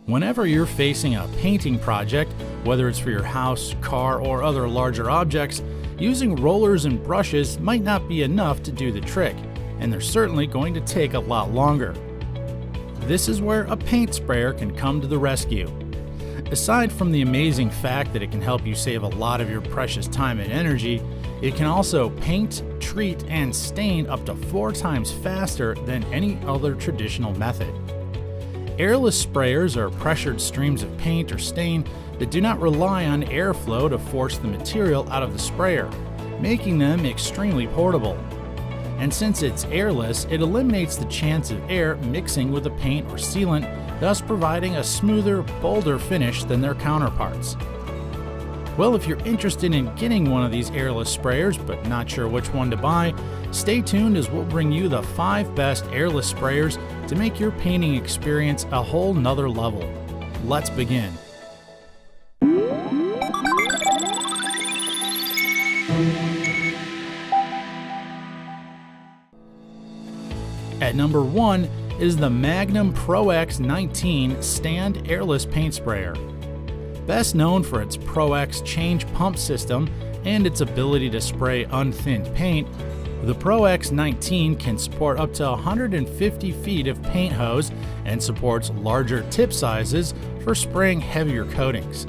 Whenever you're facing a painting project, whether it's for your house, car, or other larger objects, using rollers and brushes might not be enough to do the trick, and they're certainly going to take a lot longer. This is where a paint sprayer can come to the rescue. Aside from the amazing fact that it can help you save a lot of your precious time and energy, it can also paint, treat, and stain up to 4 times faster than any other traditional method. Airless sprayers are pressured streams of paint or stain that do not rely on airflow to force the material out of the sprayer, making them extremely portable. And since it's airless, it eliminates the chance of air mixing with the paint or sealant, thus providing a smoother, bolder finish than their counterparts. Well, if you're interested in getting one of these airless sprayers but not sure which one to buy, stay tuned as we'll bring you the 5 best airless sprayers to make your painting experience a whole nother level. Let's begin. At number 1 is the Magnum Pro X19 Stand Airless Paint Sprayer. Best known for its Pro X change pump system and its ability to spray unthinned paint, the Pro X19 can support up to 150 feet of paint hose and supports larger tip sizes for spraying heavier coatings.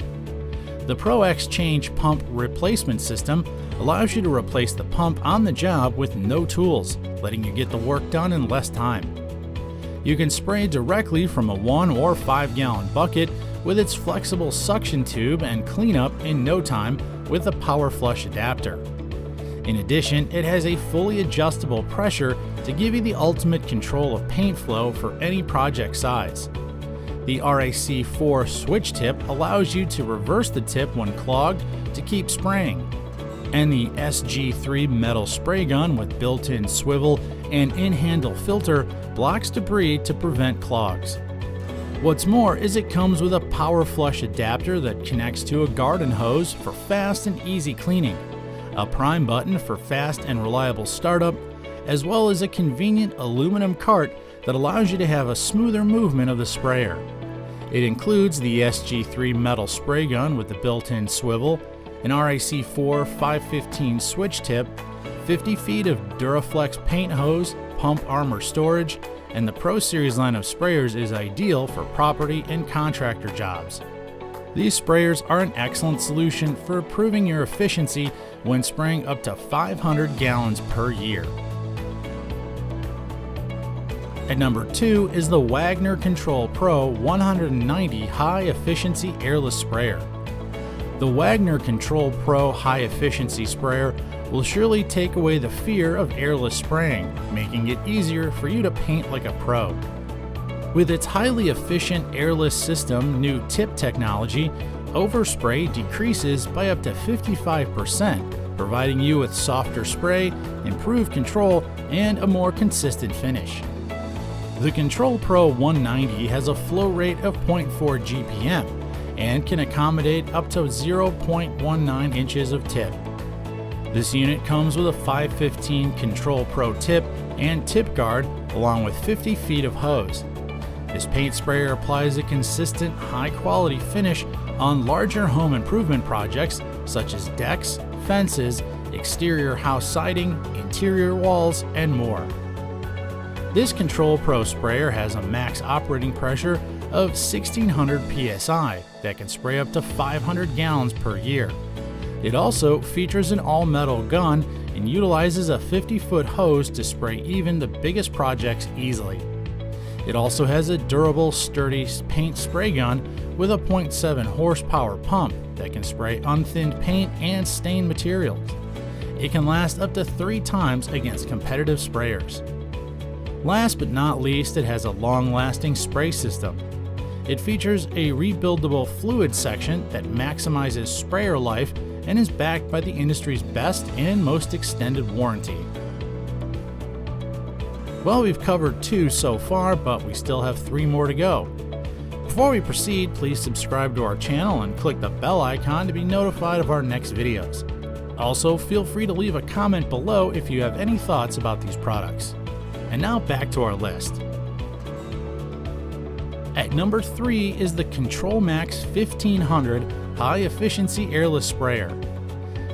The Pro X change pump replacement system allows you to replace the pump on the job with no tools, letting you get the work done in less time. You can spray directly from a 1 or 5 gallon bucket with its flexible suction tube and clean up in no time with a power flush adapter. In addition, it has a fully adjustable pressure to give you the ultimate control of paint flow for any project size. The RAC4 switch tip allows you to reverse the tip when clogged to keep spraying. And the SG3 metal spray gun with built-in swivel and in-handle filter blocks debris to prevent clogs. What's more is it comes with a power flush adapter that connects to a garden hose for fast and easy cleaning, a prime button for fast and reliable startup, as well as a convenient aluminum cart that allows you to have a smoother movement of the sprayer. It includes the SG3 metal spray gun with the built-in swivel, an RAC4 515 switch tip, 50 feet of Duraflex paint hose, pump armor storage, and the Pro Series line of sprayers is ideal for property and contractor jobs. These sprayers are an excellent solution for improving your efficiency when spraying up to 500 gallons per year. At number 2 is the Wagner Control Pro 190 High Efficiency Airless Sprayer. The Wagner Control Pro High Efficiency Sprayer will surely take away the fear of airless spraying, making it easier for you to paint like a pro. With its highly efficient airless system new tip technology, overspray decreases by up to 55%, providing you with softer spray, improved control, and a more consistent finish. The Control Pro 190 has a flow rate of 0.4 GPM and can accommodate up to 0.19 inches of tip. This unit comes with a 515 Control Pro tip and tip guard along with 50 feet of hose. This paint sprayer applies a consistent, high-quality finish on larger home improvement projects such as decks, fences, exterior house siding, interior walls, and more. This Control Pro sprayer has a max operating pressure of 1600 psi that can spray up to 500 gallons per year. It also features an all-metal gun and utilizes a 50-foot hose to spray even the biggest projects easily. It also has a durable, sturdy paint spray gun with a 0.7 horsepower pump that can spray unthinned paint and stain materials. It can last up to 3 times against competitive sprayers. Last but not least, it has a long-lasting spray system. It features a rebuildable fluid section that maximizes sprayer life and is backed by the industry's best and most extended warranty. Well, we've covered 2 so far, but we still have 3 more to go. Before we proceed, please subscribe to our channel and click the bell icon to be notified of our next videos. Also, feel free to leave a comment below if you have any thoughts about these products. And now back to our list. At number 3 is the ControlMax 1500 high-efficiency airless sprayer.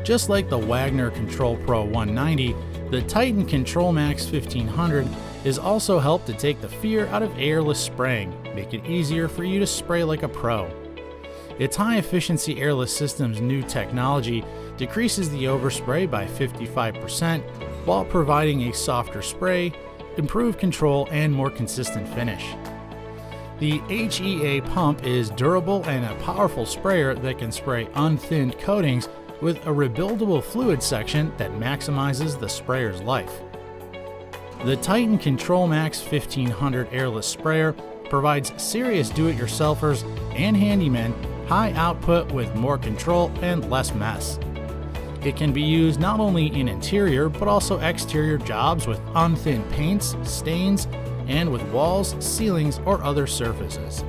Just like the Wagner Control Pro 190, the Titan ControlMax 1500 is also helped to take the fear out of airless spraying, make it easier for you to spray like a pro. Its high-efficiency airless system's new technology decreases the overspray by 55% while providing a softer spray, improved control, and more consistent finish. The HEA pump is durable and a powerful sprayer that can spray unthinned coatings with a rebuildable fluid section that maximizes the sprayer's life. The Titan ControlMax 1500 airless sprayer provides serious do-it-yourselfers and handymen high output with more control and less mess. It can be used not only in interior but also exterior jobs with unthinned paints, stains, and with walls, ceilings, or other surfaces.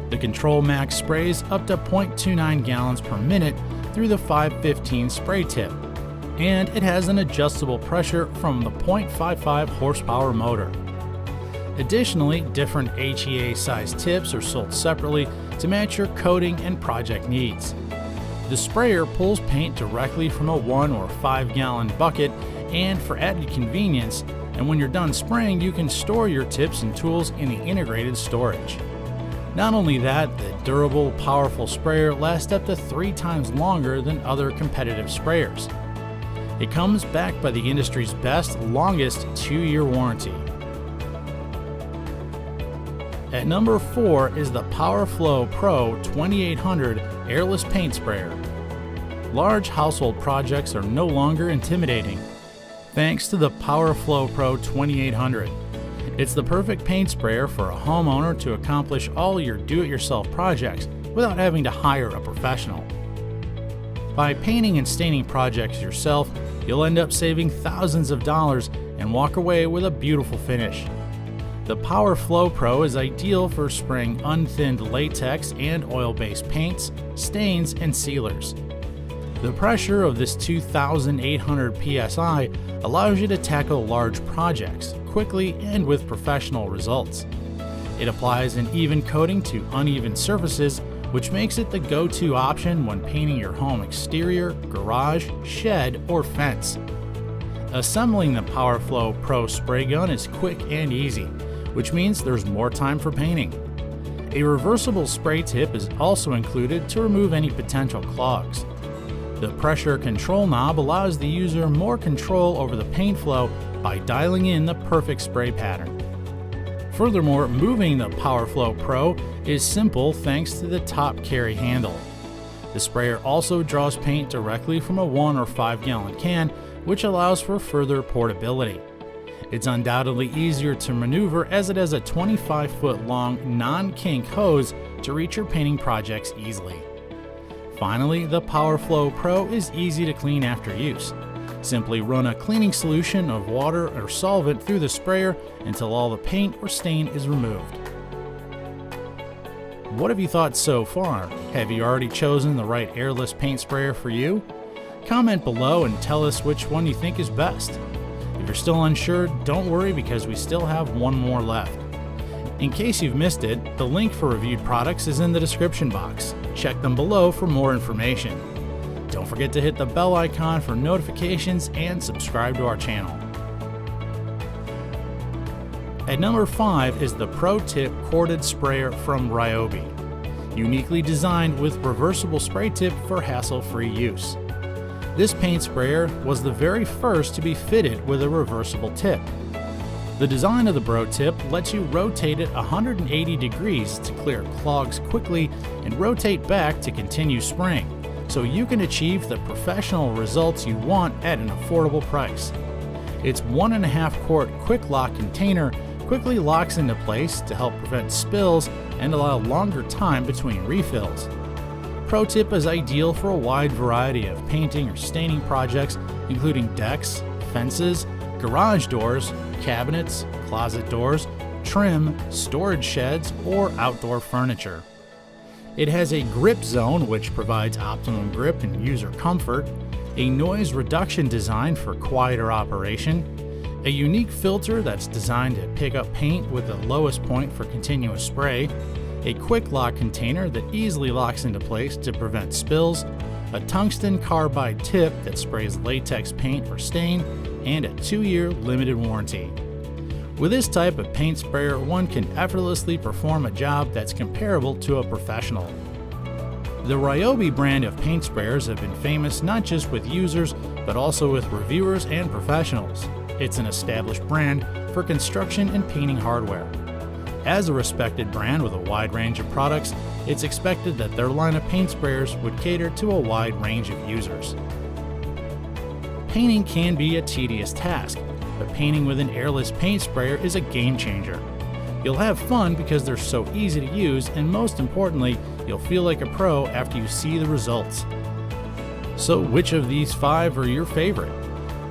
The ControlMax sprays up to 0.29 gallons per minute through the 515 spray tip, and it has an adjustable pressure from the 0.55 horsepower motor. Additionally, different HEA size tips are sold separately to match your coating and project needs. The sprayer pulls paint directly from a 1 or 5 gallon bucket, and for added convenience, and when you're done spraying, you can store your tips and tools in the integrated storage. Not only that, the durable, powerful sprayer lasts up to 3 times longer than other competitive sprayers. It comes backed by the industry's best, longest 2-year warranty. At number 4 is the Powerflow Pro 2800 airless paint sprayer. Large household projects are no longer intimidating thanks to the Powerflow Pro 2800. It's the perfect paint sprayer for a homeowner to accomplish all your do-it-yourself projects without having to hire a professional. By painting and staining projects yourself, you'll end up saving thousands of dollars and walk away with a beautiful finish. The Powerflow Pro is ideal for spraying unthinned latex and oil-based paints, stains, and sealers. The pressure of this 2,800 psi allows you to tackle large projects quickly and with professional results. It applies an even coating to uneven surfaces, which makes it the go-to option when painting your home exterior, garage, shed, or fence. Assembling the Powerflow Pro spray gun is quick and easy, which means there's more time for painting. A reversible spray tip is also included to remove any potential clogs. The pressure control knob allows the user more control over the paint flow by dialing in the perfect spray pattern. Furthermore, moving the Powerflow Pro is simple thanks to the top carry handle. The sprayer also draws paint directly from a 1 or 5 gallon can, which allows for further portability. It's undoubtedly easier to maneuver as it has a 25-foot long non-kink hose to reach your painting projects easily. Finally, the Powerflow Pro is easy to clean after use. Simply run a cleaning solution of water or solvent through the sprayer until all the paint or stain is removed. What have you thought so far? Have you already chosen the right airless paint sprayer for you? Comment below and tell us which one you think is best. If you're still unsure, don't worry because we still have one more left. In case you've missed it, the link for reviewed products is in the description box. Check them below for more information. Don't forget to hit the bell icon for notifications and subscribe to our channel. At number 5 is the ProTip corded sprayer from Ryobi, uniquely designed with reversible spray tip for hassle-free use. This paint sprayer was the very first to be fitted with a reversible tip. The design of the ProTip lets you rotate it 180 degrees to clear clogs quickly and rotate back to continue spraying, so you can achieve the professional results you want at an affordable price. Its 1.5 quart quick lock container quickly locks into place to help prevent spills and allow longer time between refills. ProTip is ideal for a wide variety of painting or staining projects, including decks, fences, garage doors, cabinets, closet doors, trim, storage sheds, or outdoor furniture. It has a grip zone which provides optimum grip and user comfort, a noise reduction design for quieter operation, a unique filter that's designed to pick up paint with the lowest point for continuous spray, a quick lock container that easily locks into place to prevent spills, a tungsten carbide tip that sprays latex paint for stain, and a 2-year limited warranty. With this type of paint sprayer, one can effortlessly perform a job that's comparable to a professional. The Ryobi brand of paint sprayers have been famous not just with users, but also with reviewers and professionals. It's an established brand for construction and painting hardware. As a respected brand with a wide range of products, it's expected that their line of paint sprayers would cater to a wide range of users. Painting can be a tedious task, but painting with an airless paint sprayer is a game changer. You'll have fun because they're so easy to use, and most importantly, you'll feel like a pro after you see the results. So which of these 5 are your favorite?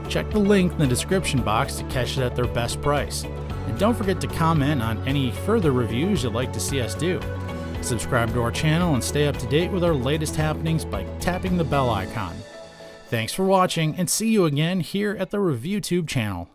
Check the link in the description box to catch it at their best price. And don't forget to comment on any further reviews you'd like to see us do. Subscribe to our channel and stay up to date with our latest happenings by tapping the bell icon. Thanks for watching, and see you again here at the ReviewTube channel.